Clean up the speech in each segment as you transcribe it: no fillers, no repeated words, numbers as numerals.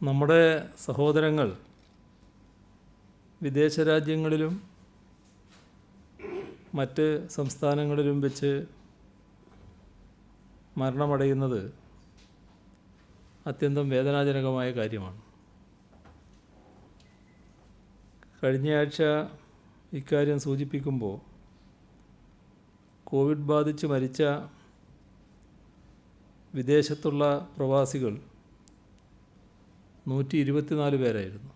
നമ്മുടെ സഹോദരങ്ങൾ വിദേശ രാജ്യങ്ങളിലും മറ്റ് സംസ്ഥാനങ്ങളിലും വെച്ച് മരണമടയുന്നത് അത്യന്തം വേദനാജനകമായ കാര്യമാണ്. കഴിഞ്ഞയാഴ്ച ഇക്കാര്യം സൂചിപ്പിക്കുമ്പോൾ കോവിഡ് ബാധിച്ച് മരിച്ച വിദേശത്തുള്ള പ്രവാസികൾ 124 പേരായിരുന്നു.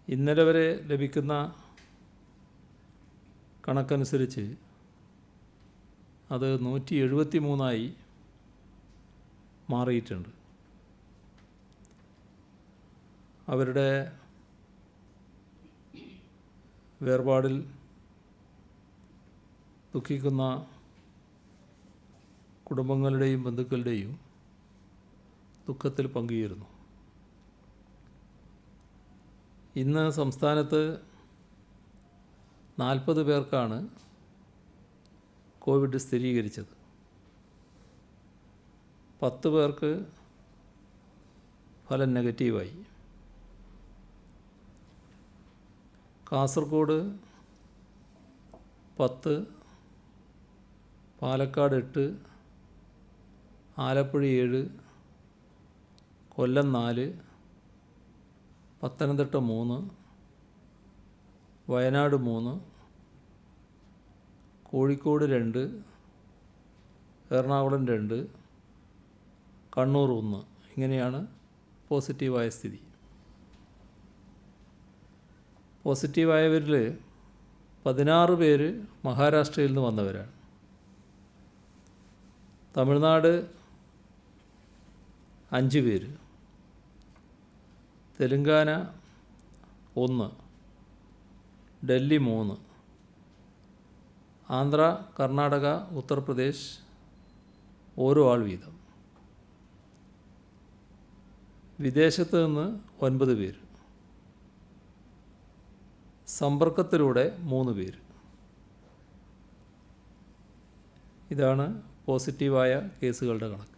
ഇന്നലെ വരെ ലഭിക്കുന്ന കണക്കനുസരിച്ച് അത് 173 മാറിയിട്ടുണ്ട്. അവരുടെ വേർപാടിൽ ദുഃഖിക്കുന്ന കുടുംബങ്ങളുടെയും ബന്ധുക്കളുടെയും ദുഃഖത്തിൽ പങ്കുചേരുന്നു. ഇന്ന് സംസ്ഥാനത്ത് 40 പേർക്കാണ് കോവിഡ് സ്ഥിരീകരിച്ചത്. 10 പേർക്ക് ഫലം നെഗറ്റീവായി. കാസർഗോഡ് 10, പാലക്കാട് 8, ആലപ്പുഴ 7, കൊല്ലം 4, പത്തനംതിട്ട 3, വയനാട് 3, കോഴിക്കോട് 2, എറണാകുളം 2, കണ്ണൂർ 1. ഇങ്ങനെയാണ് പോസിറ്റീവായ സ്ഥിതി. പോസിറ്റീവായവരിൽ 16 പേര് മഹാരാഷ്ട്രയിൽ നിന്ന് വന്നവരാണ്. തമിഴ്നാട് 5 പേര്, തെലുങ്കാന 1, ഡൽഹി 3, ആന്ധ്ര, കർണാടക, ഉത്തർപ്രദേശ് ഓരോ ആൾ വീതം. വിദേശത്ത് നിന്ന് 9 പേര്, സമ്പർക്കത്തിലൂടെ 3 പേര്. ഇതാണ് പോസിറ്റീവായ കേസുകളുടെ കണക്ക്.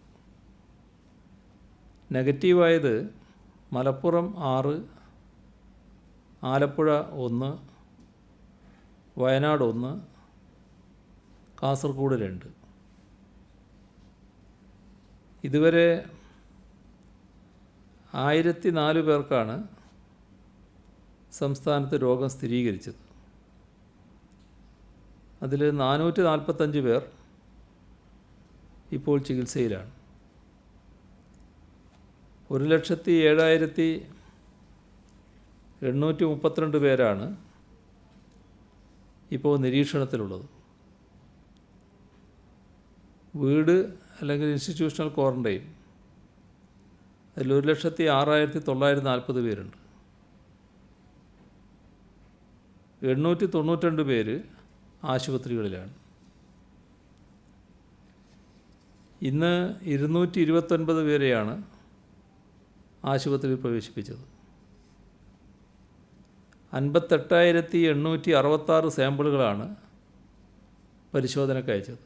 നെഗറ്റീവായത് മലപ്പുറം 6, ആലപ്പുഴ 1, വയനാട് 1, കാസർഗോഡ് 2. ഇതുവരെ 1004 പേർക്കാണ് സംസ്ഥാനത്ത് രോഗം സ്ഥിരീകരിച്ചത്. അതിൽ 445 പേർ ഇപ്പോൾ ചികിത്സയിലാണ്. 1,07,832 പേരാണ് ഇപ്പോൾ നിരീക്ഷണത്തിലുള്ളത്. വീട് അല്ലെങ്കിൽ ഇൻസ്റ്റിറ്റ്യൂഷണൽ ക്വാറൻറ്റൈൻ അതിൽ 1,06,940 പേരുണ്ട്. 892 പേര് ആശുപത്രികളിലാണ്. ഇന്ന് 229 പേരെയാണ് ആശുപത്രിയിൽ പ്രവേശിപ്പിച്ചത്. 58,866 സാമ്പിളുകളാണ് പരിശോധനയ്ക്ക് അയച്ചത്.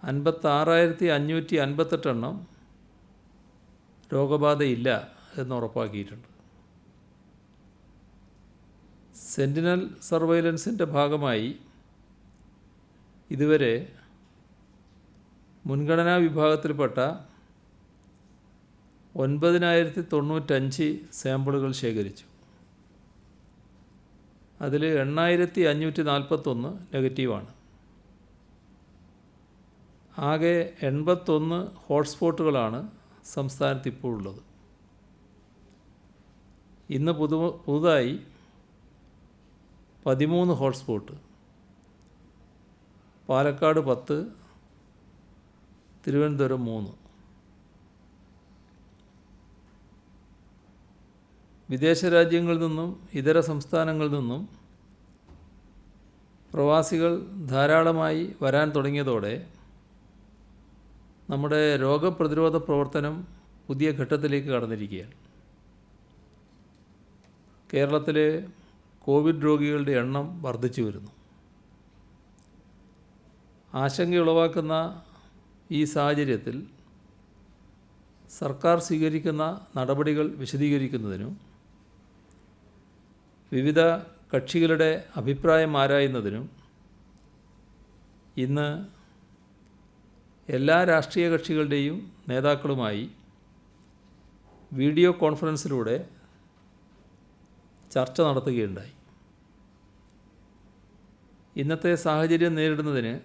56,558 എണ്ണം രോഗബാധയില്ല എന്ന് ഉറപ്പാക്കിയിട്ടുണ്ട്. സെൻറ്റിനൽ സർവൈലൻസിൻ്റെ ഭാഗമായി ഇതുവരെ മുൻഗണനാ വിഭാഗത്തിൽപ്പെട്ട 9,095 സാമ്പിളുകൾ ശേഖരിച്ചു. അതിൽ 8,541 നെഗറ്റീവാണ്. ആകെ 81 ഹോട്ട്സ്പോട്ടുകളാണ് സംസ്ഥാനത്ത് ഇപ്പോൾ ഉള്ളത്. ഇന്ന് പുതുതായി 13 ഹോട്ട്സ്പോട്ട്, പാലക്കാട് 10, തിരുവനന്തപുരം 3. വിദേശ രാജ്യങ്ങളിൽ നിന്നും ഇതര സംസ്ഥാനങ്ങളിൽ നിന്നും പ്രവാസികൾ ധാരാളമായി വരാൻ തുടങ്ങിയതോടെ നമ്മുടെ രോഗപ്രതിരോധ പ്രവർത്തനം പുതിയ ഘട്ടത്തിലേക്ക് കടന്നിരിക്കുകയാണ്. കേരളത്തിലെ കോവിഡ് രോഗികളുടെ എണ്ണം വർദ്ധിച്ചു വരുന്നു. ആശങ്കയുളവാക്കുന്ന ഈ സാഹചര്യത്തിൽ സർക്കാർ സ്വീകരിക്കുന്ന നടപടികൾ വിശദീകരിക്കുന്നതിനും വിവിധ കക്ഷികളുടെ അഭിപ്രായം ആരായുന്നതിനും ഇന്ന് എല്ലാ രാഷ്ട്രീയ കക്ഷികളുടെയും നേതാക്കളുമായി വീഡിയോ കോൺഫറൻസിലൂടെ ചർച്ച നടത്തുകയുണ്ടായി. ഇന്നത്തെ സാഹചര്യം നേരിടുന്നതിന്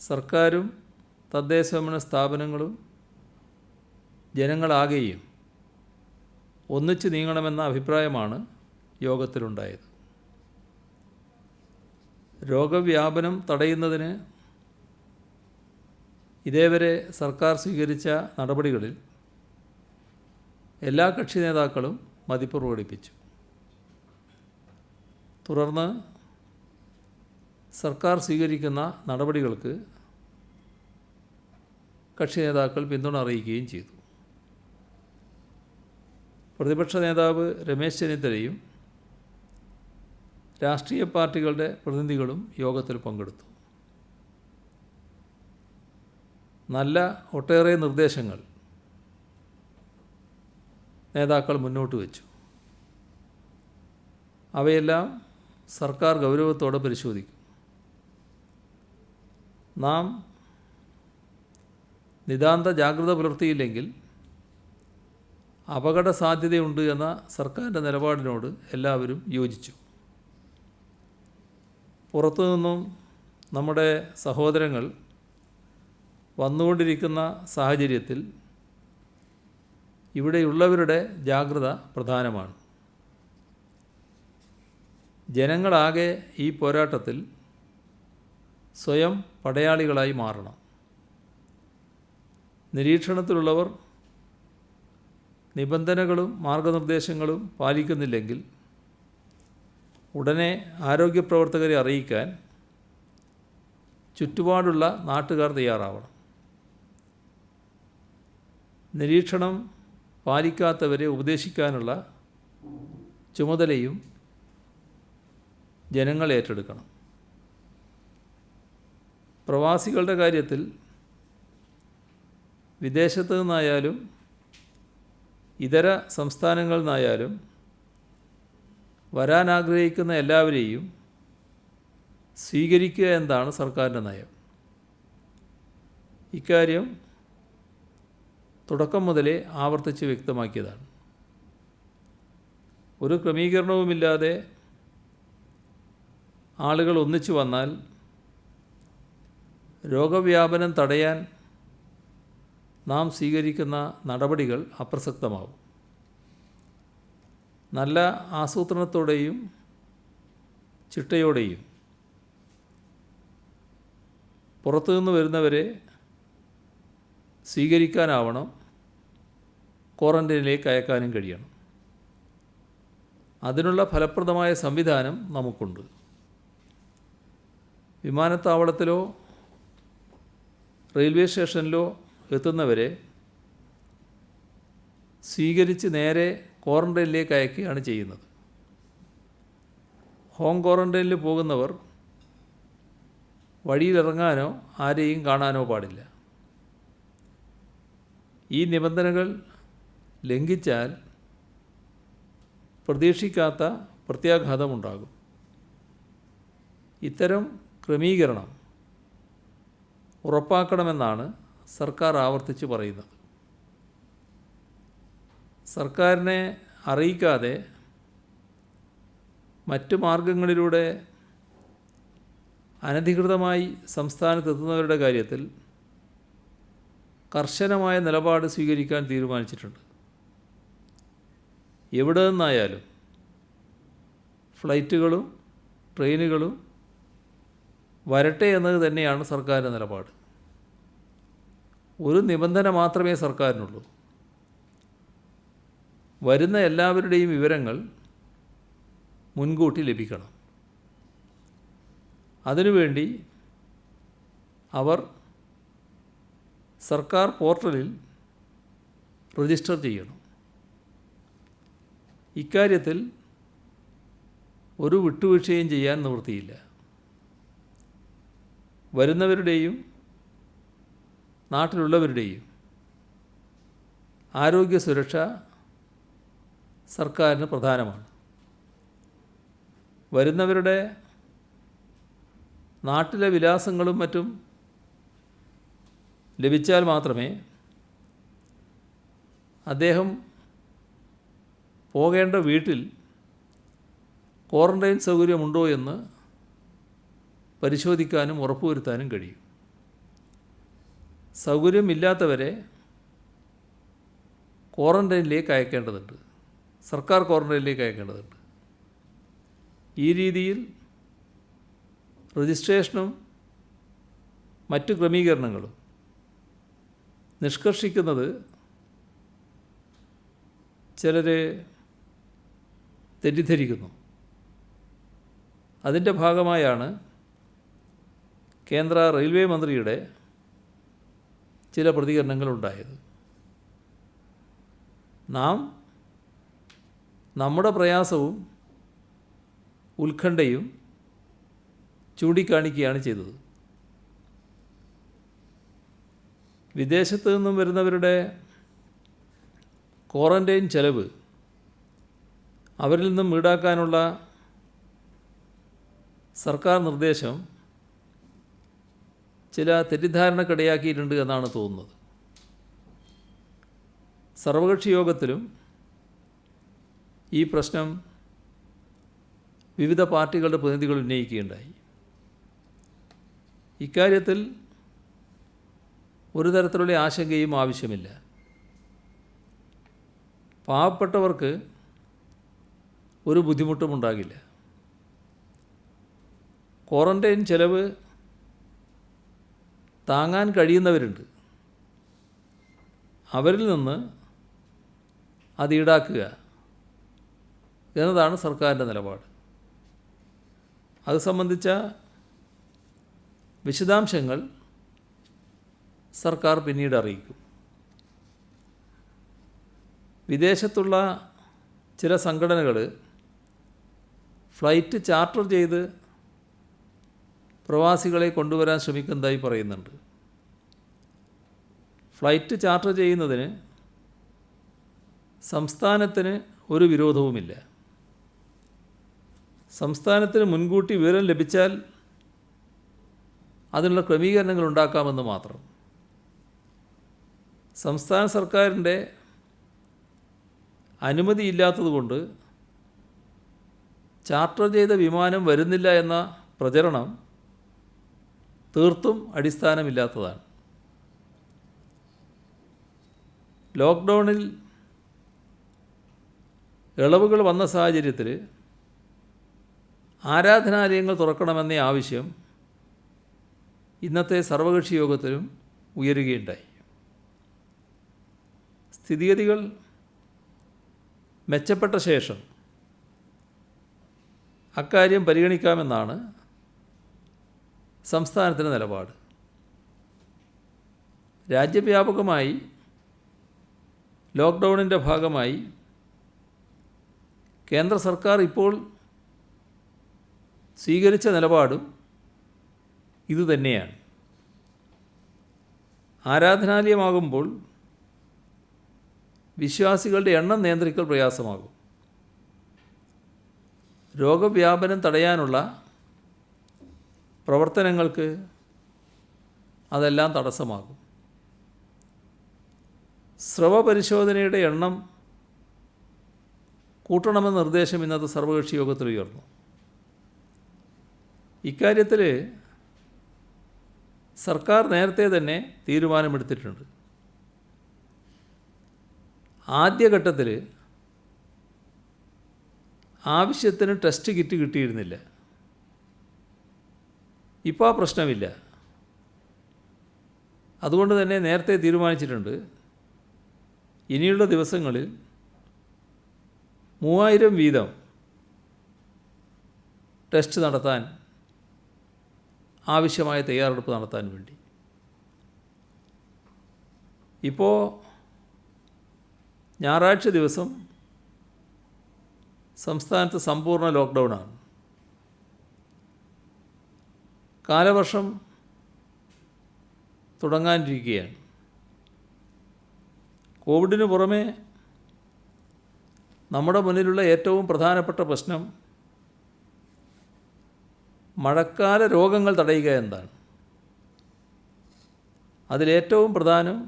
സർക്കാരും തദ്ദേശഭരണ സ്ഥാപനങ്ങളും ജനങ്ങളാകെയും ഒന്നിച്ചു നീങ്ങണമെന്ന അഭിപ്രായമാണ് യോഗത്തിലുണ്ടായത്. രോഗവ്യാപനം തടയുന്നതിന് ഇതേവരെ സർക്കാർ സ്വീകരിച്ച നടപടികളിൽ എല്ലാ കക്ഷി നേതാക്കളും മതിപ്പ് പ്രകടിപ്പിച്ചു. തുടർന്ന് സർക്കാർ സ്വീകരിക്കുന്ന നടപടികൾക്ക് കക്ഷി നേതാക്കൾ പിന്തുണ അറിയിക്കുകയും ചെയ്തു. പ്രതിപക്ഷ നേതാവ് രമേശ് ചെന്നിത്തലയും രാഷ്ട്രീയ പാർട്ടികളുടെ പ്രതിനിധികളും യോഗത്തിൽ പങ്കെടുത്തു. നല്ല ഒട്ടേറെ നിർദ്ദേശങ്ങൾ നേതാക്കൾ മുന്നോട്ട് വച്ചു. അവയെല്ലാം സർക്കാർ ഗൗരവത്തോടെ പരിശോധിക്കും. നാം നിതാന്ത ജാഗ്രത പുലർത്തിയില്ലെങ്കിൽ അപകട സാധ്യതയുണ്ട് എന്ന സർക്കാരിൻ്റെ നിലപാടിനോട് എല്ലാവരും യോജിച്ചു. പുറത്തുനിന്നും നമ്മുടെ സഹോദരങ്ങൾ വന്നുകൊണ്ടിരിക്കുന്ന സാഹചര്യത്തിൽ ഇവിടെയുള്ളവരുടെ ജാഗ്രത പ്രധാനമാണ്. ജനങ്ങളാകെ ഈ പോരാട്ടത്തിൽ സ്വയം പടയാളികളായി മാറണം. നിരീക്ഷണത്തിലുള്ളവർ നിബന്ധനകളും മാർഗനിർദ്ദേശങ്ങളും പാലിക്കുന്നില്ലെങ്കിൽ ഉടനെ ആരോഗ്യപ്രവർത്തകരെ അറിയിക്കാൻ ചുറ്റുപാടുള്ള നാട്ടുകാർ തയ്യാറാവണം. നിരീക്ഷണം പാലിക്കാത്തവരെ ഉപദേശിക്കാനുള്ള ചുമതലയും ജനങ്ങൾ ഏറ്റെടുക്കണം. പ്രവാസികളുടെ കാര്യത്തിൽ വിദേശത്തു നിന്നായാലും ഇതര സംസ്ഥാനങ്ങളിൽ നിന്നായാലും വരാനാഗ്രഹിക്കുന്ന എല്ലാവരെയും സ്വീകരിക്കുക എന്നതാണ് സർക്കാരിൻ്റെ നയം. ഇക്കാര്യം തുടക്കം മുതലേ ആവർത്തിച്ച് വ്യക്തമാക്കിയതാണ്. ഒരു ക്രമീകരണവുമില്ലാതെ ആളുകൾ ഒന്നിച്ചു വന്നാൽ രോഗവ്യാപനം തടയാൻ നാം സ്വീകരിക്കുന്ന നടപടികൾ അപ്രസക്തമാവും. നല്ല ആസൂത്രണത്തോടെയും ചിട്ടയോടെയും പുറത്തുനിന്ന് വരുന്നവരെ സ്വീകരിക്കാനാവണം, ക്വാറൻറ്റൈനിലേക്ക് അയക്കാനും കഴിയണം. അതിനുള്ള ഫലപ്രദമായ സംവിധാനം നമുക്കുണ്ട്. വിമാനത്താവളത്തിലോ റെയിൽവേ സ്റ്റേഷനിലോ എത്തുന്നവരെ സ്വീകരിച്ച് നേരെ ക്വാറൻറ്റൈനിലേക്ക് അയക്കുകയാണ് ചെയ്യുന്നത്. ഹോം ക്വാറൻറ്റൈനിൽ പോകുന്നവർ വഴിയിലിറങ്ങാനോ ആരെയും കാണാനോ പാടില്ല. ഈ നിബന്ധനകൾ ലംഘിച്ചാൽ പ്രതീക്ഷിക്കാത്ത പ്രത്യാഘാതമുണ്ടാകും. ഇത്തരം ക്രമീകരണം ഉറപ്പാക്കണമെന്നാണ് സർക്കാർ ആവർത്തിച്ച് പറയുന്നത്. സർക്കാരിനെ അറിയിക്കാതെ മറ്റു മാർഗങ്ങളിലൂടെ അനധികൃതമായി സംസ്ഥാനത്തെത്തുന്നവരുടെ കാര്യത്തിൽ കർശനമായ നിലപാട് സ്വീകരിക്കാൻ തീരുമാനിച്ചിട്ടുണ്ട്. എവിടെ നിന്നായാലും ഫ്ലൈറ്റുകളും ട്രെയിനുകളും വരട്ടെ എന്നത് തന്നെയാണ് സർക്കാരിൻ്റെ നിലപാട്. ഒരു നിബന്ധന മാത്രമേ സർക്കാരിനുള്ളൂ. വരുന്ന എല്ലാവരുടെയും വിവരങ്ങൾ മുൻകൂട്ടി ലഭിക്കണം. അതിനുവേണ്ടി അവർ സർക്കാർ പോർട്ടലിൽ രജിസ്റ്റർ ചെയ്യണം. ഇക്കാര്യത്തിൽ ഒരു വിട്ടുവീഴ്ചയും ചെയ്യാൻ നിവൃത്തിയില്ല. വരുന്നവരുടെയും നാട്ടിലുള്ളവരുടെയും ആരോഗ്യ സുരക്ഷ സർക്കാരിന് പ്രധാനമാണ്. വരുന്നവരുടെ നാട്ടിലെ വിലാസങ്ങളും മറ്റും ലഭിച്ചാൽ മാത്രമേ അദ്ദേഹം പോകേണ്ട വീട്ടിൽ ക്വാറൻ്റൈൻ സൗകര്യമുണ്ടോ എന്ന് പരിശോധിക്കാനും ഉറപ്പുവരുത്താനും കഴിയും. സൗകര്യമില്ലാത്തവരെ ക്വാറൻ്റൈനിലേക്ക് അയക്കേണ്ടതുണ്ട്, സർക്കാർ ക്വാറൻ്റൈനിലേക്ക് അയക്കേണ്ടതുണ്ട്. ഈ രീതിയിൽ രജിസ്ട്രേഷനും മറ്റു ക്രമീകരണങ്ങളും നിഷ്കർഷിക്കുന്നത് ചിലർ തെറ്റിദ്ധരിക്കുന്നു. അതിൻ്റെ ഭാഗമായാണ് കേന്ദ്ര റെയിൽവേ മന്ത്രിയുടെ ചില പ്രതികരണങ്ങളുണ്ടായത്. നാം നമ്മുടെ പ്രയാസവും ഉത്കണ്ഠയും ചൂണ്ടിക്കാണിക്കുകയാണ് ചെയ്തത്. വിദേശത്ത് നിന്നും വരുന്നവരുടെ ക്വാറൻ്റൈൻ ചെലവ് അവരിൽ നിന്നും ഈടാക്കാനുള്ള സർക്കാർ നിർദ്ദേശം ചില തെറ്റിദ്ധാരണക്കിടയാക്കിയിട്ടുണ്ട് എന്നാണ് തോന്നുന്നത്. സർവകക്ഷി യോഗത്തിലും ഈ പ്രശ്നം വിവിധ പാർട്ടികളുടെ പ്രതിനിധികൾ ഉന്നയിക്കുകയുണ്ടായി. ഇക്കാര്യത്തിൽ ഒരു തരത്തിലുള്ള ആശങ്കയും ആവശ്യമില്ല. പാവപ്പെട്ടവർക്ക് ഒരു ബുദ്ധിമുട്ടും ഉണ്ടാകില്ല. ക്വാറൻ്റൈൻ ചെലവ് താങ്ങാൻ കഴിയുന്നവരുണ്ട്, അവരിൽ നിന്ന് അത് ഈടാക്കുക എന്നതാണ് സർക്കാരിൻ്റെ നിലപാട്. അത് സംബന്ധിച്ച വിശദാംശങ്ങൾ സർക്കാർ പിന്നീട് അറിയിക്കും. വിദേശത്തുള്ള ചില സംഘടനകൾ ഫ്ലൈറ്റ് ചാർട്ടർ ചെയ്ത് പ്രവാസികളെ കൊണ്ടുവരാൻ ശ്രമിക്കുന്നതായി പറയുന്നുണ്ട്. ഫ്ലൈറ്റ് ചാർട്ടർ ചെയ്യുന്നതിന് സംസ്ഥാനത്തിന് ഒരു വിരോധവുമില്ല. സംസ്ഥാനത്തിന് മുൻകൂട്ടി വിവരം ലഭിച്ചാൽ അതിനുള്ള ക്രമീകരണങ്ങൾ ഉണ്ടാക്കാമെന്ന് മാത്രം. സംസ്ഥാന സർക്കാരിൻ്റെ അനുമതിയില്ലാത്തതുകൊണ്ട് ചാർട്ടർ ചെയ്ത വിമാനം വരുന്നില്ല എന്ന പ്രചരണം തീർത്തും അടിസ്ഥാനമില്ലാത്തതാണ്. ലോക്ക്ഡൗണിൽ ഇളവുകൾ വന്ന സാഹചര്യത്തിൽ ആരാധനാലയങ്ങൾ തുറക്കണമെന്ന ആവശ്യം ഇന്നത്തെ സർവകക്ഷി യോഗത്തിലും ഉയരുകയുണ്ടായി. സ്ഥിതിഗതികൾ മെച്ചപ്പെട്ട ശേഷം അക്കാര്യം പരിഗണിക്കാമെന്നാണ് സംസ്ഥാനത്തിൻ്റെ നിലപാട്. രാജ്യവ്യാപകമായി ലോക്ക്ഡൗണിൻ്റെ ഭാഗമായി കേന്ദ്ര സർക്കാർ ഇപ്പോൾ സ്വീകരിച്ച നിലപാടും ഇതുതന്നെയാണ്. ആരാധനാലയമാകുമ്പോൾ വിശ്വാസികളുടെ എണ്ണം നിയന്ത്രിക്കൽ പ്രയാസമാകും. രോഗവ്യാപനം തടയാനുള്ള പ്രവർത്തനങ്ങൾക്ക് അതെല്ലാം തടസ്സമാകും. സ്രവ പരിശോധനയുടെ എണ്ണം കൂട്ടണമെന്ന നിർദ്ദേശം ഇന്നത്തെ സർവകക്ഷി യോഗത്തിൽ ഉയർന്നു. ഇക്കാര്യത്തിൽ സർക്കാർ നേരത്തെ തന്നെ തീരുമാനമെടുത്തിട്ടുണ്ട്. ആദ്യഘട്ടത്തിൽ ആവശ്യത്തിന് ടെസ്റ്റ് കിറ്റ് കിട്ടിയിരുന്നില്ല. ഇപ്പോൾ ആ പ്രശ്നമില്ല. അതുകൊണ്ട് തന്നെ നേരത്തെ തീരുമാനിച്ചിട്ടുണ്ട്, ഇനിയുള്ള ദിവസങ്ങളിൽ 3000 വീതം ടെസ്റ്റ് നടത്താൻ ആവശ്യമായ തയ്യാറെടുപ്പ് നടത്താൻ വേണ്ടി. ഇപ്പോൾ ഞായറാഴ്ച ദിവസം സംസ്ഥാനത്ത് സമ്പൂർണ്ണ ലോക്ക്ഡൗണാണ്. കാലവർഷം തുടങ്ങാനിരിക്കുകയാണ്. കോവിഡിന് പുറമെ നമ്മുടെ മുന്നിലുള്ള ഏറ്റവും പ്രധാനപ്പെട്ട പ്രശ്നം മഴക്കാല രോഗങ്ങൾ തടയുക എന്നതാണ്. അതിലേറ്റവും പ്രധാനം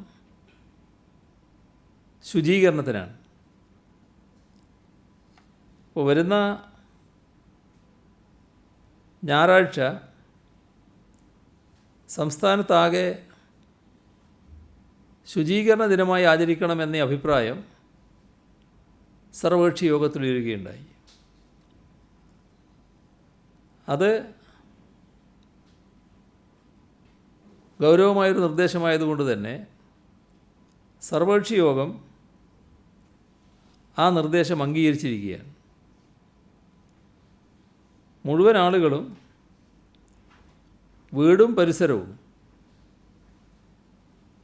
ശുചീകരണത്തിനാണ്. ഇപ്പോൾ വരുന്ന ഞായറാഴ്ച സംസ്ഥാനത്താകെ ശുചീകരണ ദിനമായി ആചരിക്കണമെന്ന അഭിപ്രായം സർവകക്ഷി യോഗത്തിൽ ഉയരുകയുണ്ടായി. അത് ഗൗരവമായൊരു നിർദ്ദേശമായതുകൊണ്ട് തന്നെ സർവകക്ഷി യോഗം ആ നിർദ്ദേശം അംഗീകരിച്ചിരിക്കുകയാണ്. മുഴുവൻ ആളുകളും വീടും പരിസരവും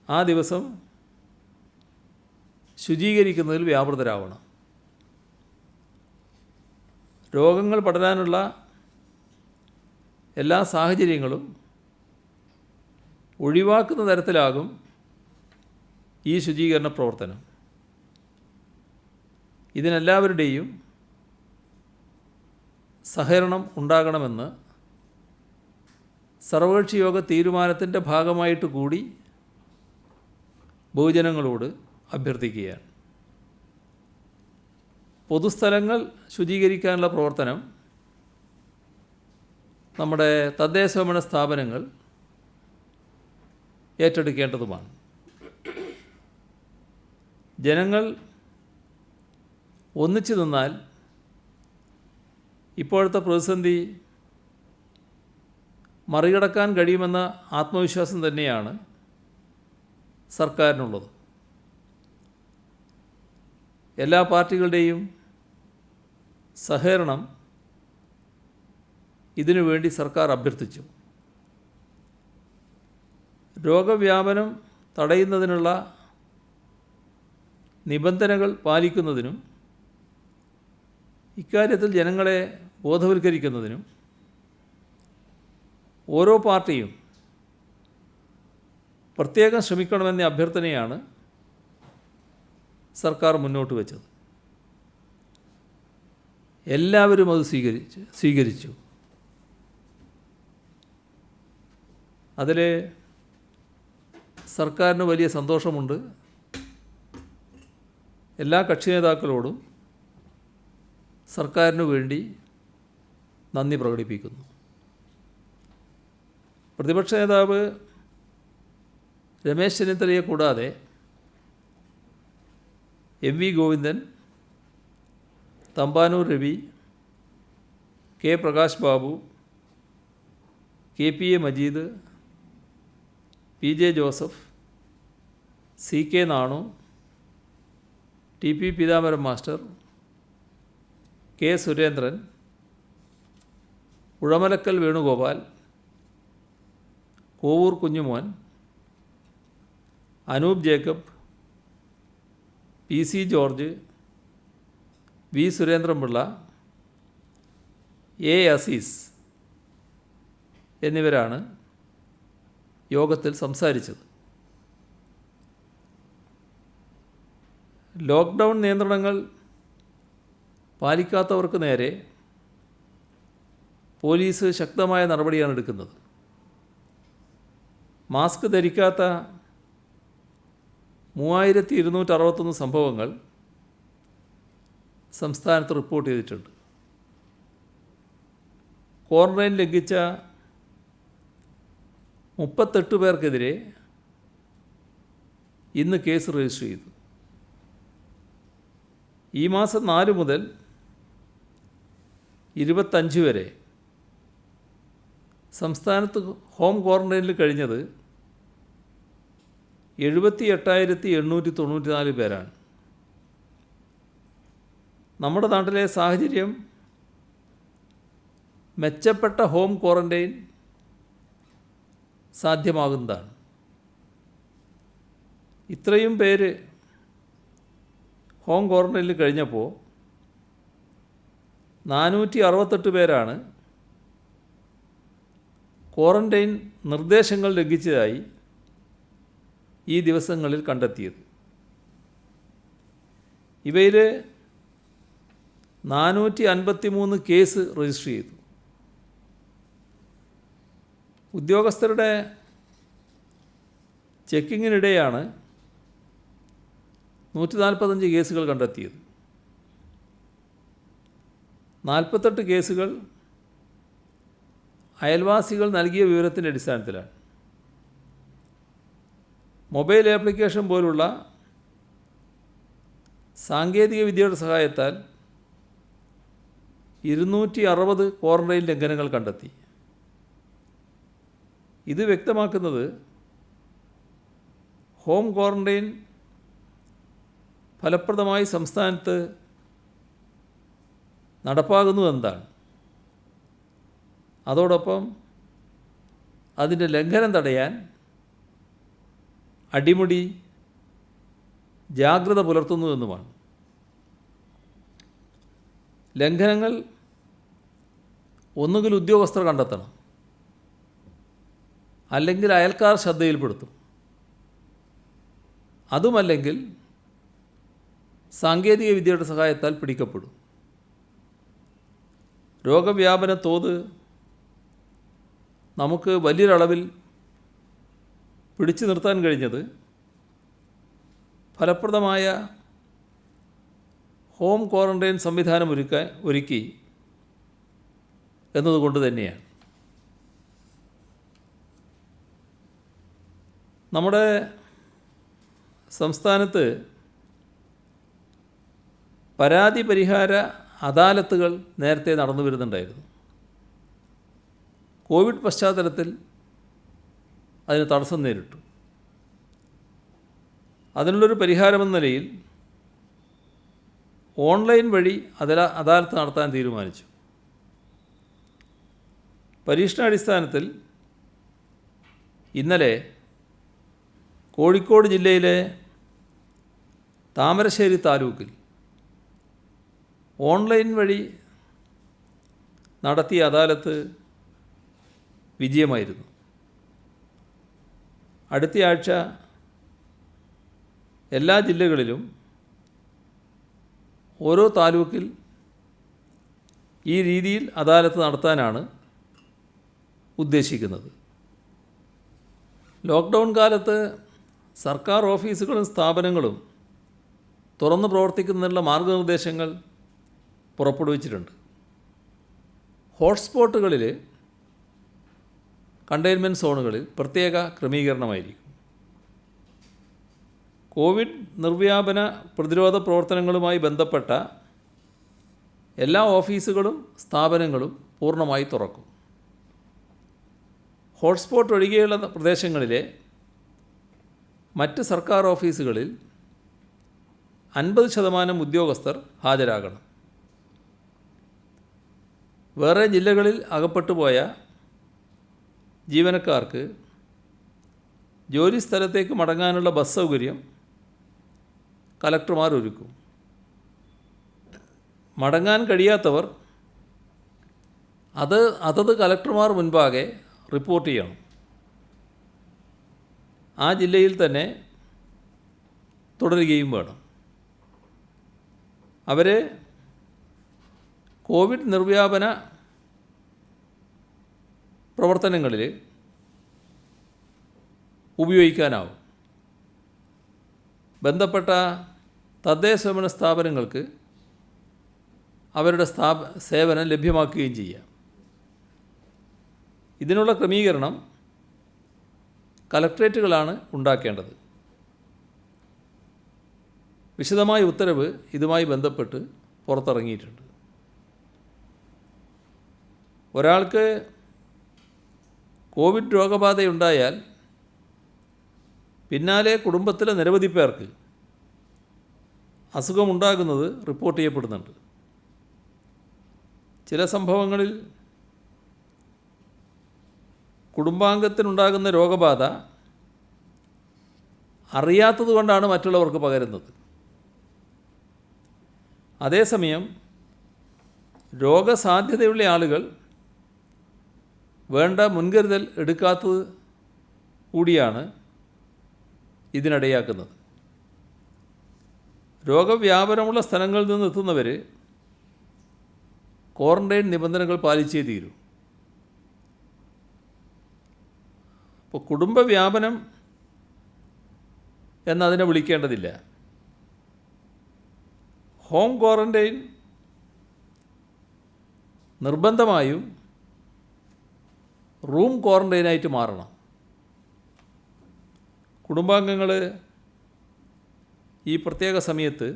ആ ദിവസം ശുചീകരിക്കുന്നതിൽ വ്യാപൃതരാവണം. രോഗങ്ങൾ പടരാനുള്ള എല്ലാ സാഹചര്യങ്ങളും ഒഴിവാക്കുന്ന തരത്തിലാകും ഈ ശുചീകരണ പ്രവർത്തനം. ഇതിനെല്ലാവരുടെയും സഹകരണം ഉണ്ടാകണമെന്ന് സർവകക്ഷി യോഗ തീരുമാനത്തിൻ്റെ ഭാഗമായിട്ട് കൂടി ബഹുജനങ്ങളോട് അഭ്യർത്ഥിക്കുകയാണ്. പൊതുസ്ഥലങ്ങൾ ശുചീകരിക്കാനുള്ള പ്രവർത്തനം നമ്മുടെ തദ്ദേശഭരണ സ്ഥാപനങ്ങൾ ഏറ്റെടുക്കേണ്ടതുമാണ്. ജനങ്ങൾ ഒന്നിച്ചു നിന്നാൽ ഇപ്പോഴത്തെ പ്രതിസന്ധി മറികടക്കാൻ കഴിയുമെന്ന ആത്മവിശ്വാസം തന്നെയാണ് സർക്കാരിനുള്ളത്. എല്ലാ പാർട്ടികളുടെയും സഹകരണം ഇതിനുവേണ്ടി സർക്കാർ അഭ്യർത്ഥിച്ചു. രോഗവ്യാപനം തടയുന്നതിനുള്ള നിബന്ധനകൾ പാലിക്കുന്നതിനും ഇക്കാര്യത്തിൽ ജനങ്ങളെ ബോധവൽക്കരിക്കുന്നതിനും ഓരോ പാർട്ടിയും പ്രത്യേകം ശ്രമിക്കണമെന്ന അഭ്യർത്ഥനയാണ് സർക്കാർ മുന്നോട്ട് വച്ചത്. എല്ലാവരും അത് സ്വീകരിച്ചു. അതിൽ സർക്കാരിന് വലിയ സന്തോഷമുണ്ട്. എല്ലാ കക്ഷി നേതാക്കളോടും സർക്കാരിനു വേണ്ടി നന്ദി പ്രകടിപ്പിക്കുന്നു. പ്രതിപക്ഷ നേതാവ് രമേശ് ചെന്നിത്തലയെ കൂടാതെ M V Govindan, Thampanoor Ravi, K Prakash Babu, K P A Majeed, P J Joseph, C K Nanu, T P Peethambaran master, K Surendran, Uzhamalakkal Venugopal, Kovoor Kunjumon, Anoop Jacob, P C George, V Surendran Pillai, A Azeez എന്നിവരാണ് യോഗത്തിൽ സംസാരിച്ചത്. ലോക്ക്ഡൗൺ നിയന്ത്രണങ്ങൾ പാലിക്കാത്തവർക്ക് നേരെ പോലീസ് ശക്തമായ നടപടിയാണ് എടുക്കുന്നത്. മാസ്ക് ധരിക്കാത്ത 3261 സംഭവങ്ങൾ സംസ്ഥാനത്ത് റിപ്പോർട്ട് ചെയ്തിട്ടുണ്ട്. ക്വാറന്റൈൻ ലംഘിച്ച 38 പേർക്കെതിരെ ഇന്ന് കേസ് രജിസ്റ്റർ ചെയ്തു. ഈ മാസം 4 മുതൽ 25 വരെ സംസ്ഥാനത്ത് ഹോം ക്വാറന്റൈനിൽ കഴിഞ്ഞത് 78,894 പേരാണ്. നമ്മുടെ നാട്ടിലെ സാഹചര്യം മെച്ചപ്പെട്ട ഹോം ക്വാറന്റൈൻ സാധ്യമാകുന്നതാണ്. ഇത്രയും പേര് ഹോം ക്വാറന്റൈനിൽ കഴിഞ്ഞപ്പോൾ 468 പേരാണ് ക്വാറന്റൈൻ നിർദ്ദേശങ്ങൾ ലംഘിച്ചതായി ഈ ദിവസങ്ങളിൽ കണ്ടെത്തിയത്. ഇവയിൽ 453 കേസ് രജിസ്റ്റർ ചെയ്തു. ഉദ്യോഗസ്ഥരുടെ ചെക്കിങ്ങിനിടെയാണ് 145 കേസുകൾ കണ്ടെത്തിയത്. 48 കേസുകൾ അയൽവാസികൾ നൽകിയ വിവരത്തിൻ്റെ അടിസ്ഥാനത്തിലാണ്. മൊബൈൽ ആപ്ലിക്കേഷൻ പോലുള്ള സാങ്കേതിക വിദ്യയുടെ സഹായത്താൽ 260 ക്വാറന്റൈൻ ലംഘനങ്ങൾ കണ്ടെത്തി. ഇത് വ്യക്തമാക്കുന്നത് ഹോം ക്വാറന്റൈൻ ഫലപ്രദമായി സംസ്ഥാനത്ത് നടപ്പാകുന്നു എന്നതാണ്. അതോടൊപ്പം അതിൻ്റെ ലംഘനം തടയാൻ അടിമുടി ജാഗ്രത പുലർത്തുന്നുവെന്നുമാണ്. ലംഘനങ്ങൾ ഒന്നുകിൽ ഉദ്യോഗസ്ഥർ കണ്ടെത്തണം, അല്ലെങ്കിൽ അയൽക്കാർ ശ്രദ്ധയിൽപ്പെടുത്തും, അതുമല്ലെങ്കിൽ സാങ്കേതിക വിദ്യയുടെ സഹായത്താൽ പിടിക്കപ്പെടും. രോഗവ്യാപന തോത് നമുക്ക് വലിയൊരളവിൽ പിടിച്ചു നിർത്താൻ കഴിഞ്ഞത് ഫലപ്രദമായ ഹോം ക്വാറന്റൈൻ സംവിധാനം ഒരുക്കി എന്നതുകൊണ്ട് തന്നെയാണ്. നമ്മുടെ സംസ്ഥാനത്ത് പരാതി പരിഹാര അദാലത്തുകൾ നേരത്തെ നടന്നു വരുന്നുണ്ടായിരുന്നു. കോവിഡ് പശ്ചാത്തലത്തിൽ അതിന് തടസ്സം നേരിട്ടു. അതിനുള്ളൊരു പരിഹാരമെന്ന നിലയിൽ ഓൺലൈൻ വഴി അദാലത്ത് നടത്താൻ തീരുമാനിച്ചു. പരീക്ഷണാടിസ്ഥാനത്തിൽ ഇന്നലെ കോഴിക്കോട് ജില്ലയിലെ താമരശ്ശേരി താലൂക്കിൽ ഓൺലൈൻ വഴി നടത്തിയ അദാലത്ത് വിജയമായിരുന്നു. അടുത്തയാഴ്ച എല്ലാ ജില്ലകളിലും ഓരോ താലൂക്കിൽ ഈ രീതിയിൽ അദാലത്ത് നടത്താനാണ് ഉദ്ദേശിക്കുന്നത്. ലോക്ക്ഡൗൺ കാലത്ത് സർക്കാർ ഓഫീസുകളും സ്ഥാപനങ്ങളും തുറന്നു പ്രവർത്തിക്കുന്നതിനുള്ള മാർഗനിർദ്ദേശങ്ങൾ പുറപ്പെടുവിച്ചിട്ടുണ്ട്. ഹോട്ട്സ്പോട്ടുകളിൽ, കണ്ടെയ്ൻമെൻറ്റ് സോണുകളിൽ പ്രത്യേക ക്രമീകരണമായിരിക്കും. കോവിഡ് നിർവ്യാപന പ്രതിരോധ പ്രവർത്തനങ്ങളുമായി ബന്ധപ്പെട്ട എല്ലാ ഓഫീസുകളും സ്ഥാപനങ്ങളും പൂർണ്ണമായി തുറക്കും. ഹോട്ട്സ്പോട്ട് ഒഴികെയുള്ള പ്രദേശങ്ങളിലെ മറ്റ് സർക്കാർ ഓഫീസുകളിൽ 50% ഉദ്യോഗസ്ഥർ ഹാജരാകണം. വേറെ ജില്ലകളിൽ അകപ്പെട്ടുപോയ ജീവനക്കാർക്ക് ജോലി സ്ഥലത്തേക്ക് മടങ്ങാനുള്ള ബസ് സൗകര്യം കലക്ടർമാർ ഒരുക്കും. മടങ്ങാൻ കഴിയാത്തവർ അതത് കലക്ടർമാർ മുൻപാകെ റിപ്പോർട്ട് ചെയ്യണം. ആ ജില്ലയിൽ തന്നെ തുടരുകയും വേണം. അവരെ കോവിഡ് നിർവ്യാപന പ്രവർത്തനങ്ങളിൽ ഉപയോഗിക്കാനാവും. ബന്ധപ്പെട്ട തദ്ദേശഭരണ സ്ഥാപനങ്ങൾക്ക് അവരുടെ സേവനം ലഭ്യമാക്കുകയും ചെയ്യാം. ഇതിനുള്ള ക്രമീകരണം കലക്ട്രേറ്റുകളാണ് ഉണ്ടാക്കേണ്ടത്. വിശദമായ ഉത്തരവ് ഇതുമായി ബന്ധപ്പെട്ട് പുറത്തിറങ്ങിയിട്ടുണ്ട്. ഒരാൾക്ക് കോവിഡ് രോഗബാധയുണ്ടായാൽ പിന്നാലെ കുടുംബത്തിലെ നിരവധി പേർക്ക് അസുഖമുണ്ടാകുന്നത് റിപ്പോർട്ട് ചെയ്യപ്പെടുന്നുണ്ട്. ചില സംഭവങ്ങളിൽ കുടുംബാംഗത്തിനുണ്ടാകുന്ന രോഗബാധ അറിയാത്തതുകൊണ്ടാണ് മറ്റുള്ളവർക്ക് പകരുന്നത്. അതേസമയം രോഗസാധ്യതയുള്ള ആളുകൾ വേണ്ട മുൻകരുതൽ എടുക്കാത്തത് കൂടിയാണ് ഇതിനിടയാക്കുന്നത്. രോഗവ്യാപനമുള്ള സ്ഥലങ്ങളിൽ നിന്ന് എത്തുന്നവർ ക്വാറന്റൈൻ നിബന്ധനകൾ പാലിച്ചേ തീരൂ. അപ്പോൾ കുടുംബവ്യാപനം എന്നതിനെ വിളിക്കേണ്ടതില്ല. ഹോം ക്വാറന്റൈൻ നിർബന്ധമായും റൂം ക്വാറന്റൈനായിട്ട് മാറണം. കുടുംബാംഗങ്ങൾ ഈ പ്രത്യേക സമയത്ത്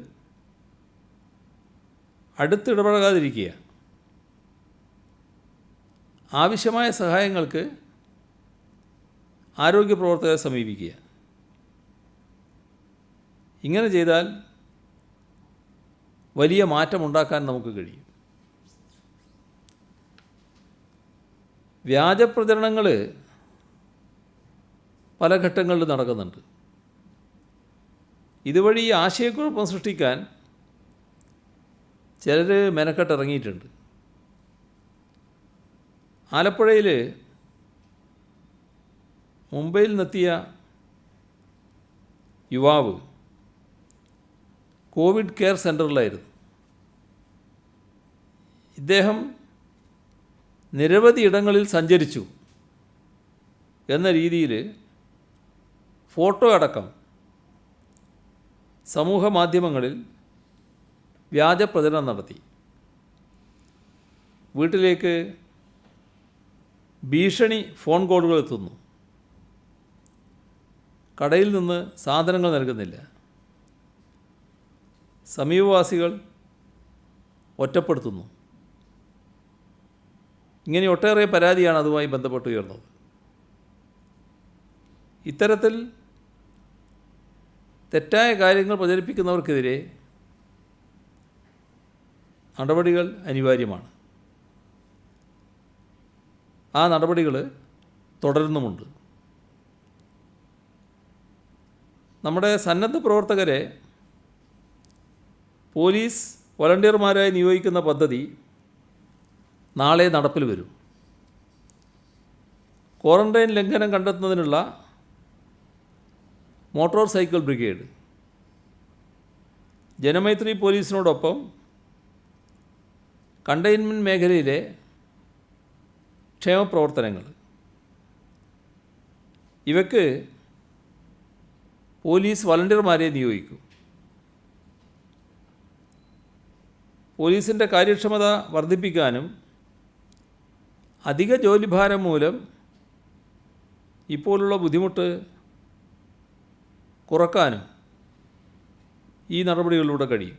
അടുത്തിടപഴകാതിരിക്കുക. ആവശ്യമായ സഹായങ്ങൾക്ക് ആരോഗ്യ പ്രവർത്തകരെ സമീപിക്കുക. ഇങ്ങനെ ചെയ്താൽ വലിയ മാറ്റമുണ്ടാക്കാൻ നമുക്ക് കഴിയും. വ്യാജപ്രചരണങ്ങൾ പല ഘട്ടങ്ങളിൽ നടക്കുന്നുണ്ട്. ഇതുവഴി ആശയക്കുഴപ്പം സൃഷ്ടിക്കാൻ ചിലർ മെനക്കെട്ടിറങ്ങിയിട്ടുണ്ട്. ആലപ്പുഴയിൽ മുംബൈയിൽ നിന്നെത്തിയ യുവാവ് കോവിഡ് കെയർ സെൻ്ററിലായിരുന്നു. ഇദ്ദേഹം നിരവധി ഇടങ്ങളിൽ സഞ്ചരിച്ചു എന്ന രീതിയിൽ ഫോട്ടോ അടക്കം സമൂഹ മാധ്യമങ്ങളിൽ വ്യാജപ്രചരണം നടത്തി. വീട്ടിലേക്ക് ഭീഷണി ഫോൺ കോളുകൾ എത്തുന്നു. കടയിൽ നിന്ന് സാധനങ്ങൾ നൽകുന്നില്ല. സമീപവാസികൾ ഒറ്റപ്പെടുത്തുന്നു. ഇങ്ങനെ ഒട്ടേറെ പരാതിയാണ് അതുമായി ബന്ധപ്പെട്ട് ഉയർന്നത്. ഇത്തരത്തിൽ തെറ്റായ കാര്യങ്ങൾ പ്രചരിപ്പിക്കുന്നവർക്കെതിരെ നടപടികൾ അനിവാര്യമാണ്. ആ നടപടികൾ തുടരുന്നുമുണ്ട്. നമ്മുടെ സന്നദ്ധ പ്രവർത്തകരെ പോലീസ് വോളണ്ടിയർമാരായി നിയോഗിക്കുന്ന പദ്ധതി നാളെ നടപ്പിൽ വരും. ക്വാറന്റൈൻ ലംഘനം കണ്ടെത്തുന്നതിനുള്ള മോട്ടോർ സൈക്കിൾ ബ്രിഗേഡ്, ജനമൈത്രി പോലീസിനോടൊപ്പം കണ്ടെയ്ൻമെൻറ്റ് മേഖലയിലെ ക്ഷേമപ്രവർത്തനങ്ങൾ, ഇവയ്ക്ക് പോലീസ് വോളണ്ടിയർമാരെ നിയോഗിക്കും. പോലീസിൻ്റെ കാര്യക്ഷമത വർദ്ധിപ്പിക്കാനും അധിക ജോലിഭാരം മൂലം ഇപ്പോഴുള്ള ബുദ്ധിമുട്ട് കുറക്കാനും ഈ നടപടികളിലൂടെ കഴിയും.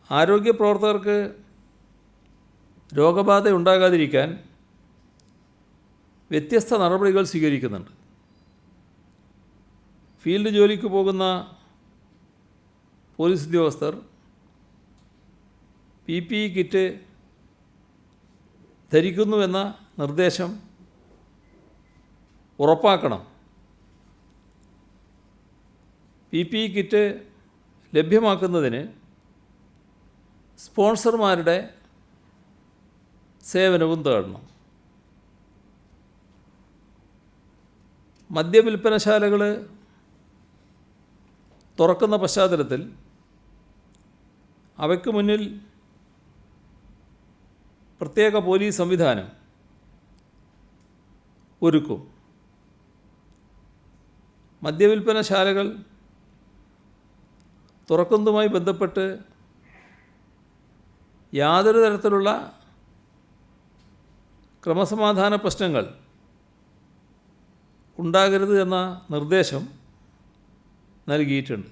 ആരോഗ്യ പ്രവർത്തകർക്ക് രോഗബാധ ഉണ്ടാകാതിരിക്കാൻ വ്യത്യസ്ത നടപടികൾ സ്വീകരിക്കുന്നുണ്ട്. ഫീൽഡ് ജോലിക്ക് പോകുന്ന പോലീസ് ഉദ്യോഗസ്ഥർ PPE കിറ്റ് ധരിക്കുന്നുവെന്ന നിർദ്ദേശം ഉറപ്പാക്കണം. PPE കിറ്റ് ലഭ്യമാക്കുന്നതിന് സ്പോൺസർമാരുടെ സേവനവും തേടണം. മദ്യവിൽപ്പനശാലകൾ തുറക്കുന്ന പശ്ചാത്തലത്തിൽ അവയ്ക്ക് മുന്നിൽ പ്രത്യേക പോലീസ് സംവിധാനം ഒരുക്കും. മദ്യവിൽപ്പനശാലകൾ തുറക്കുന്നതുമായി ബന്ധപ്പെട്ട് യാതൊരു തരത്തിലുള്ള ക്രമസമാധാന പ്രശ്നങ്ങൾ ഉണ്ടാകരുത് എന്ന നിർദ്ദേശം നൽകിയിട്ടുണ്ട്.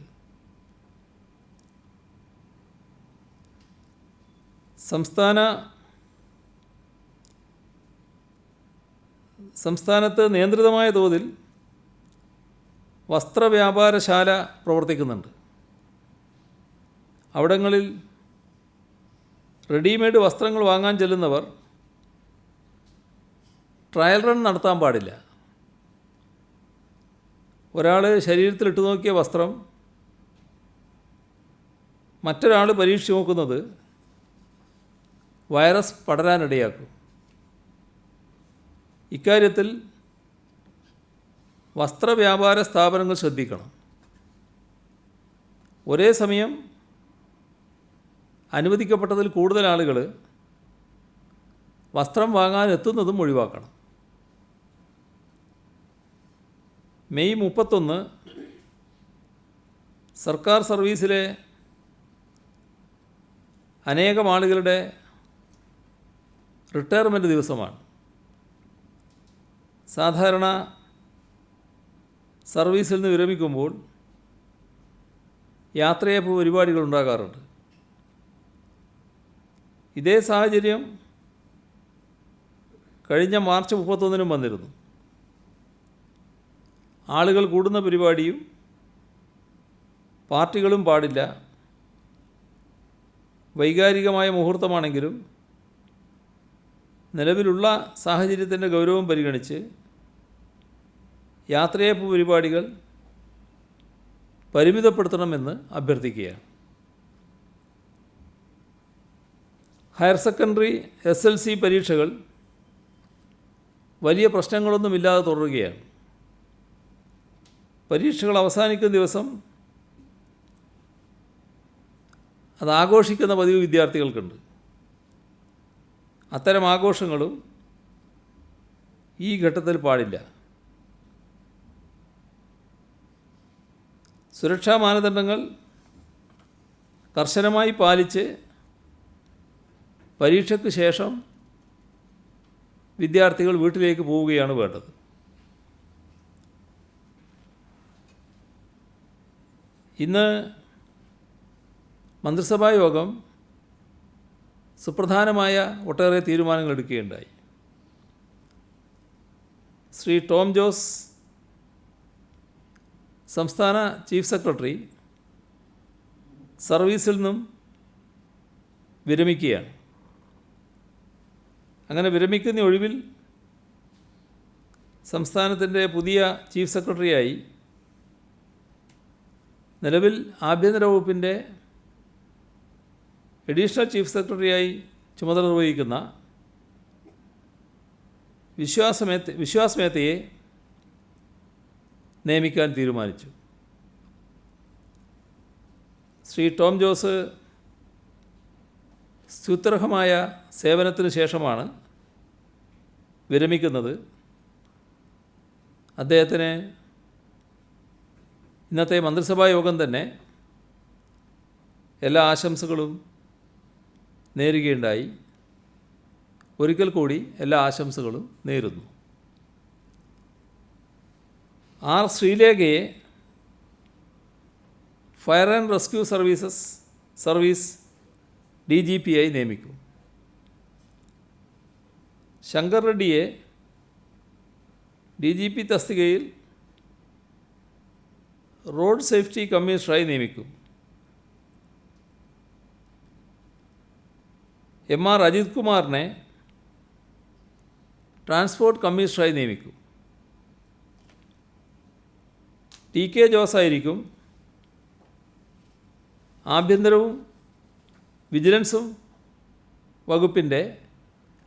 സംസ്ഥാനത്ത് നിയന്ത്രിതമായ തോതിൽ വസ്ത്രവ്യാപാരശാല പ്രവർത്തിക്കുന്നുണ്ട്. അവിടങ്ങളിൽ റെഡിമെയ്ഡ് വസ്ത്രങ്ങൾ വാങ്ങാൻ ചെല്ലുന്നവർ ട്രയൽ റൺ നടത്താൻ പാടില്ല. ഒരാൾ ശരീരത്തിലിട്ട് നോക്കിയ വസ്ത്രം മറ്റൊരാൾ പരീക്ഷിച്ച് നോക്കുന്നത് വൈറസ് പടരാനിടയാക്കും. ഇക്കാര്യത്തിൽ വസ്ത്രവ്യാപാര സ്ഥാപനങ്ങൾ ശ്രദ്ധിക്കണം. ഒരേ സമയം അനുവദിക്കപ്പെട്ടതിൽ കൂടുതൽ ആളുകൾ വസ്ത്രം വാങ്ങാൻ എത്തുന്നതും ഒഴിവാക്കണം. മെയ് 31 സർക്കാർ സർവീസിലെ അനേകം ആളുകളുടെ റിട്ടയർമെൻറ്റ് ദിവസമാണ്. സാധാരണ സർവീസിൽ നിന്ന് വിരമിക്കുമ്പോൾ യാത്രയയപ്പ് പരിപാടികൾ ഉണ്ടാകാറുണ്ട്. ഇതേ സാഹചര്യം കഴിഞ്ഞ മാർച്ച് 31 വന്നിരുന്നു. ആളുകൾ കൂടുന്ന പരിപാടിയും പാർട്ടികളും പാടില്ല. വൈകാരികമായ മുഹൂർത്തമാണെങ്കിലും നിലവിലുള്ള സാഹചര്യത്തിൻ്റെ ഗൗരവം പരിഗണിച്ച് യാത്രയയപ്പ് പരിപാടികൾ പരിമിതപ്പെടുത്തണമെന്ന് അഭ്യർത്ഥിക്കുകയാണ്. ഹയർ സെക്കൻഡറി SLC പരീക്ഷകൾ വലിയ പ്രശ്നങ്ങളൊന്നുമില്ലാതെ തുടരുകയാണ്. പരീക്ഷകൾ അവസാനിക്കുന്ന ദിവസം അത് ആഘോഷിക്കുന്ന പതിവ് വിദ്യാർത്ഥികൾക്കുണ്ട്. അത്തരം ആഘോഷങ്ങളും ഈ ഘട്ടത്തിൽ പാടില്ല. സുരക്ഷാ മാനദണ്ഡങ്ങൾ കർശനമായി പാലിച്ച് പരീക്ഷയ്ക്ക് ശേഷം വിദ്യാർത്ഥികൾ വീട്ടിലേക്ക് പോവുകയാണ് വേണ്ടത്. ഇന്ന് മന്ത്രിസഭാ യോഗം സുപ്രധാനമായ ഒട്ടേറെ തീരുമാനങ്ങൾ എടുക്കുകയുണ്ടായി. ശ്രീ ടോം ജോസ് സംസ്ഥാന ചീഫ് സെക്രട്ടറി സർവീസിൽ നിന്നും വിരമിക്കുകയാണ്. അങ്ങനെ വിരമിക്കുന്ന ഒഴിവിൽ സംസ്ഥാനത്തിൻ്റെ പുതിയ ചീഫ് സെക്രട്ടറിയായി നിലവിൽ ആഭ്യന്തര വകുപ്പിൻ്റെ അഡീഷണൽ ചീഫ് സെക്രട്ടറിയായി ചുമതല നിർവഹിക്കുന്ന വിശ്വാസ് മേത്തയെ നിയമിക്കാൻ തീരുമാനിച്ചു. ശ്രീ ടോം ജോസ് സ്തുത്യർഹമായ സേവനത്തിന് ശേഷമാണ് വിരമിക്കുന്നത്. അദ്ദേഹത്തിന് ഇന്നത്തെ മന്ത്രിസഭാ യോഗം തന്നെ എല്ലാ ആശംസകളും നേരുകയുണ്ടായി. ഒരിക്കൽ കൂടി എല്ലാ ആശംസകളും നേരുന്നു. ആർ ശ്രീലേഖയെ fire and rescue service DGP ആയി നിയമിക്കും. ശങ്കർ റെഡ്ഡിയെ DGP തസ്തികയിൽ റോഡ് സേഫ്റ്റി കമ്മീഷണറായി നിയമിക്കും. MR അജിത് കുമാറിനെ ട്രാൻസ്പോർട്ട് കമ്മീഷണറായി നിയമിക്കും. TK ജോസായിരിക്കും ആഭ്യന്തരവും വിജിലൻസും വകുപ്പിൻ്റെ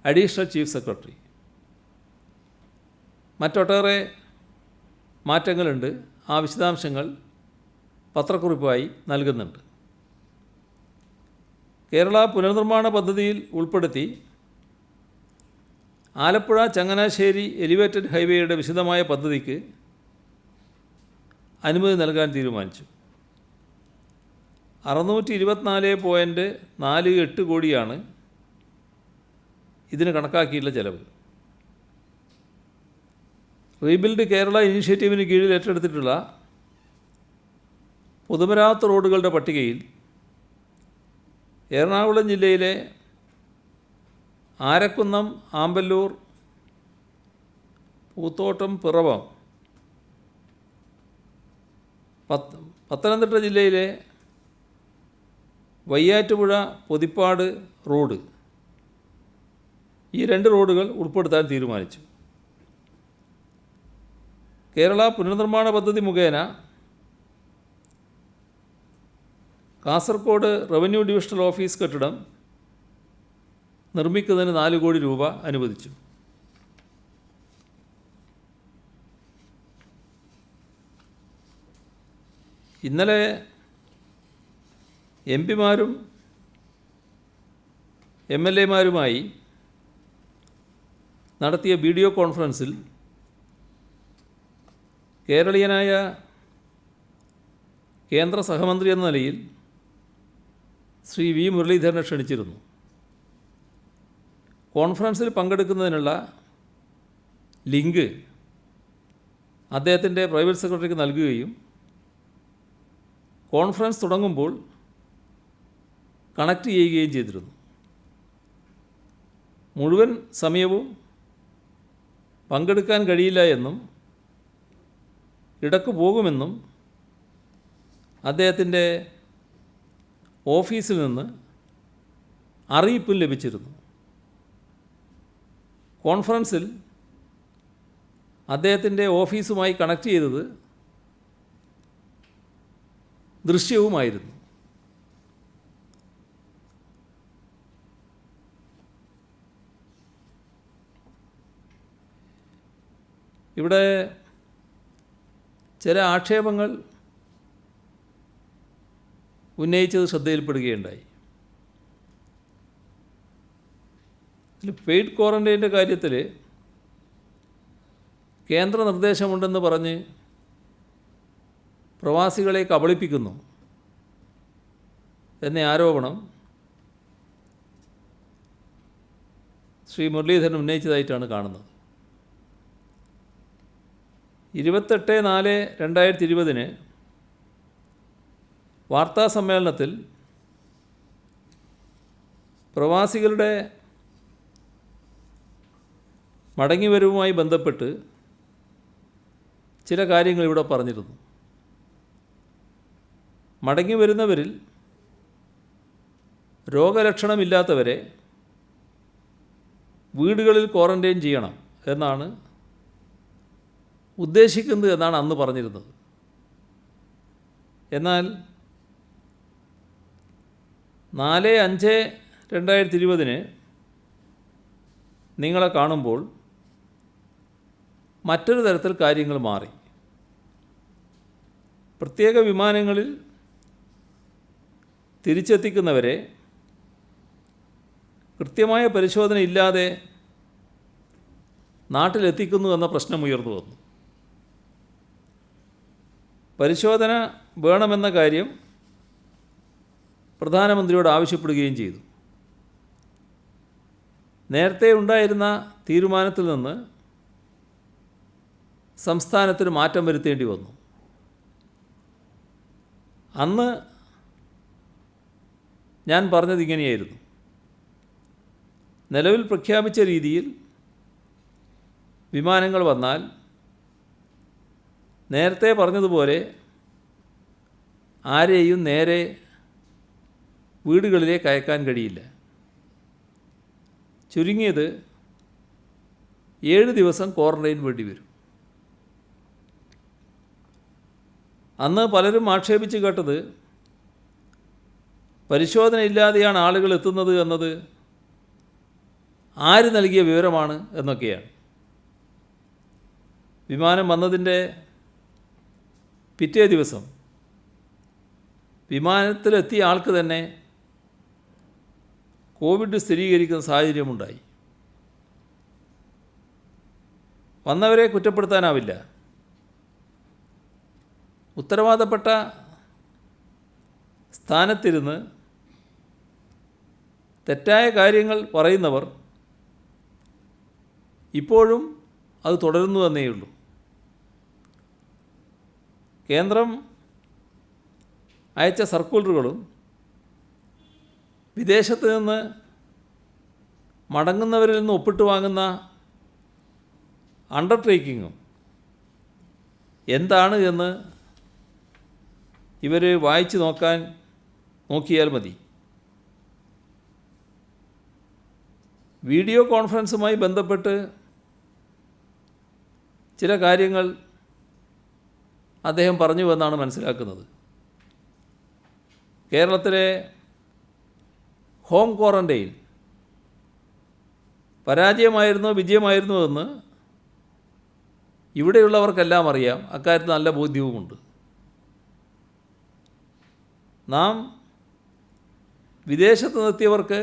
അഡീഷണൽ ചീഫ് സെക്രട്ടറി. മറ്റൊട്ടേറെ മാറ്റങ്ങളുണ്ട്. ആ വിശദാംശങ്ങൾ പത്രക്കുറിപ്പായി നൽകുന്നുണ്ട്. കേരള പുനർനിർമ്മാണ പദ്ധതിയിൽ ഉൾപ്പെടുത്തി ആലപ്പുഴ ചങ്ങനാശ്ശേരി എലിവേറ്റഡ് ഹൈവേയുടെ വിശദമായ പദ്ധതിക്ക് അനുമതി നൽകാൻ തീരുമാനിച്ചു. 624.48 കോടിയാണ് ഇതിന് കണക്കാക്കിയിട്ടുള്ള ചെലവ്. റീബിൽഡ് കേരള ഇനീഷ്യേറ്റീവിന് കീഴിൽ ഏറ്റെടുത്തിട്ടുള്ള പൊതുമരാമത്ത് റോഡുകളുടെ പട്ടികയിൽ എറണാകുളം ജില്ലയിലെ ആരക്കുന്നം, ആമ്പല്ലൂർ, പൂത്തോട്ടം, പിറവം, പത്തനംതിട്ട ജില്ലയിലെ വയ്യാറ്റുപുഴ, പൊതിപ്പാട് റോഡ്, ഈ 2 റോഡുകൾ ഉൾപ്പെടുത്താൻ തീരുമാനിച്ചു. കേരള പുനർനിർമ്മാണ പദ്ധതി മുഖേന കാസർഗോഡ് റവന്യൂ ഡിവിഷണൽ ഓഫീസ് കെട്ടിടം നിർമ്മിക്കുന്നതിന് 4 കോടി രൂപ അനുവദിച്ചു. ഇന്നലെ എം പിമാരും എം എൽ എമാരുമായി നടത്തിയ വീഡിയോ കോൺഫറൻസിൽ കേരളീയനായ കേന്ദ്ര സഹമന്ത്രി എന്ന നിലയിൽ ശ്രീ വി മുരളീധരനെ ക്ഷണിച്ചിരുന്നു. കോൺഫറൻസിൽ പങ്കെടുക്കുന്നതിനുള്ള ലിങ്ക് അദ്ദേഹത്തിൻ്റെ പ്രൈവറ്റ് സെക്രട്ടറിക്ക് നൽകുകയും കോൺഫറൻസ് തുടങ്ങുമ്പോൾ കണക്റ്റ് ചെയ്യുകയും ചെയ്തിരുന്നു. മുഴുവൻ സമയവും പങ്കെടുക്കാൻ കഴിയില്ല എന്നും ഇടയ്ക്ക് പോകുമെന്നും അദ്ദേഹത്തിൻ്റെ ഓഫീസിൽ നിന്ന് അറിയിപ്പും ലഭിച്ചിരുന്നു. കോൺഫറൻസിൽ അദ്ദേഹത്തിൻ്റെ ഓഫീസുമായി കണക്ട് ചെയ്തത് ദൃശ്യവുമായിരുന്നു. ഇവിടെ ചില ആക്ഷേപങ്ങൾ ഉന്നയിച്ചത് ശ്രദ്ധയിൽപ്പെടുകയുണ്ടായി. പെയ്ഡ് ക്വാറൻറ്റൈൻ്റെ കാര്യത്തിൽ കേന്ദ്ര നിർദ്ദേശമുണ്ടെന്ന് പറഞ്ഞ് പ്രവാസികളെ കബളിപ്പിക്കുന്നു എന്ന ആരോപണം ശ്രീ മുരളീധരൻ ഉന്നയിച്ചതായിട്ടാണ് കാണുന്നത്. 28/4/2020 വാർത്താസമ്മേളനത്തിൽ പ്രവാസികളുടെ മടങ്ങിവരവുമായി ബന്ധപ്പെട്ട് ചില കാര്യങ്ങൾ ഇവിടെ പറഞ്ഞിരുന്നു. മടങ്ങിവരുന്നവരിൽ രോഗലക്ഷണമില്ലാത്തവരെ വീടുകളിൽ ക്വാറൻറ്റൈൻ ചെയ്യണം എന്നാണ് ഉദ്ദേശിക്കുന്നത് എന്നാണ് അന്ന് പറഞ്ഞിരുന്നത്. എന്നാൽ 4/5/2020 നിങ്ങളെ കാണുമ്പോൾ മറ്റൊരു തരത്തിൽ കാര്യങ്ങൾ മാറി. പ്രത്യേക വിമാനങ്ങളിൽ തിരിച്ചെത്തിക്കുന്നവരെ കൃത്യമായ പരിശോധന ഇല്ലാതെ നാട്ടിലെത്തിക്കുന്നു എന്ന പ്രശ്നം ഉയർന്നു വന്നു. പരിശോധന വേണമെന്ന കാര്യം പ്രധാനമന്ത്രിയോട് ആവശ്യപ്പെടുകയും ചെയ്തു. നേരത്തെ ഉണ്ടായിരുന്ന തീരുമാനത്തിൽ നിന്ന് സംസ്ഥാനത്തിന് മാറ്റം വരുത്തേണ്ടി വന്നു. അന്ന് ഞാൻ പറഞ്ഞത് ഇങ്ങനെയായിരുന്നു: നിലവിൽ പ്രഖ്യാപിച്ച രീതിയിൽ വിമാനങ്ങൾ വന്നാൽ നേരത്തെ പറഞ്ഞതുപോലെ ആരെയും നേരെ വീടുകളിലേക്ക് അയക്കാൻ കഴിയില്ല. ചുരുങ്ങിയത് 7 ദിവസം ക്വാറൻറ്റൈൻ വേണ്ടി വരും. അന്ന് പലരും ആക്ഷേപിച്ച് കേട്ടത് പരിശോധനയില്ലാതെയാണ് ആളുകൾ എത്തുന്നത് എന്നത് ആര് നൽകിയ വിവരമാണ് എന്നൊക്കെയാണ്. വിമാനം വന്നതിൻ്റെ പിറ്റേ ദിവസം വിമാനത്തിലെത്തിയ ആൾക്ക് തന്നെ കോവിഡ് സ്ഥിരീകരിക്കുന്ന സാഹചര്യമുണ്ടായി. വന്നവരെ കുറ്റപ്പെടുത്താനാവില്ല. ഉത്തരവാദപ്പെട്ട സ്ഥാനത്തിരുന്ന് തെറ്റായ കാര്യങ്ങൾ പറയുന്നവർ ഇപ്പോഴും അത് തുടരുന്നു എന്നേയുള്ളൂ. കേന്ദ്രം അയച്ച സർക്കുലറുകളും വിദേശത്ത് നിന്ന് മടങ്ങുന്നവരിൽ നിന്ന് ഒപ്പിട്ട് വാങ്ങുന്ന അണ്ടർടേക്കിങ്ങും എന്താണ് എന്ന് ഇവർ വായിച്ച് നോക്കിയാൽ മതി. വീഡിയോ കോൺഫറൻസുമായി ബന്ധപ്പെട്ട് ചില കാര്യങ്ങൾ അദ്ദേഹം പറഞ്ഞുവെന്നാണ് മനസ്സിലാക്കുന്നത്. കേരളത്തിലെ ഹോം ക്വാറൻറ്റൈൻ പരാജയമായിരുന്നോ വിജയമായിരുന്നോ എന്ന് ഇവിടെയുള്ളവർക്കെല്ലാം അറിയാം. അക്കാര്യത്തിൽ നല്ല ബോധ്യവുമുണ്ട്. നാം വിദേശത്ത് നിന്നെത്തിയവർക്ക്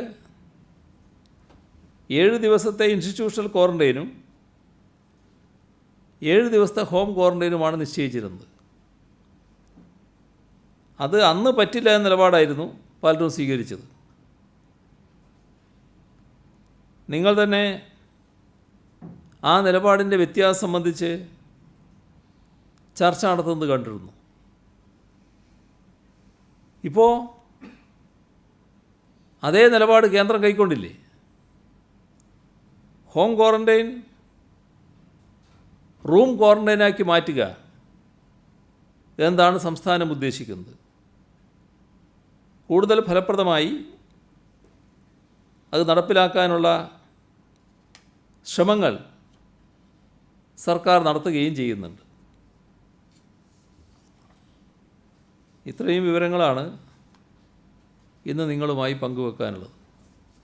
7 ദിവസത്തെ ഇൻസ്റ്റിറ്റ്യൂഷണൽ ക്വാറൻറ്റൈനും 7 ദിവസത്തെ ഹോം ക്വാറൻറ്റൈനുമാണ് നിശ്ചയിച്ചിരുന്നത്. അത് അന്ന് പറ്റില്ല എന്ന നിലപാടായിരുന്നു പലരും സ്വീകരിച്ചത്. നിങ്ങൾ തന്നെ ആ നിലപാടിൻ്റെ വ്യത്യാസം സംബന്ധിച്ച് ചർച്ച നടത്തുന്നത് കണ്ടിരുന്നു. ഇപ്പോൾ അതേ നിലപാട് കേന്ദ്രം കൈക്കൊണ്ടില്ലേ? ഹോം ക്വാറൻറ്റൈൻ റൂം ക്വാറൻറ്റൈനാക്കി മാറ്റുക എന്താണ് സംസ്ഥാനം ഉദ്ദേശിക്കുന്നത്. കൂടുതൽ ഫലപ്രദമായി അത് നടപ്പിലാക്കാനുള്ള ശ്രമങ്ങൾ സർക്കാർ നടത്തുകയും ചെയ്യുന്നുണ്ട്. ഇത്രയും വിവരങ്ങളാണ് ഇന്ന് നിങ്ങളുമായി പങ്കുവെക്കാനുള്ളത്.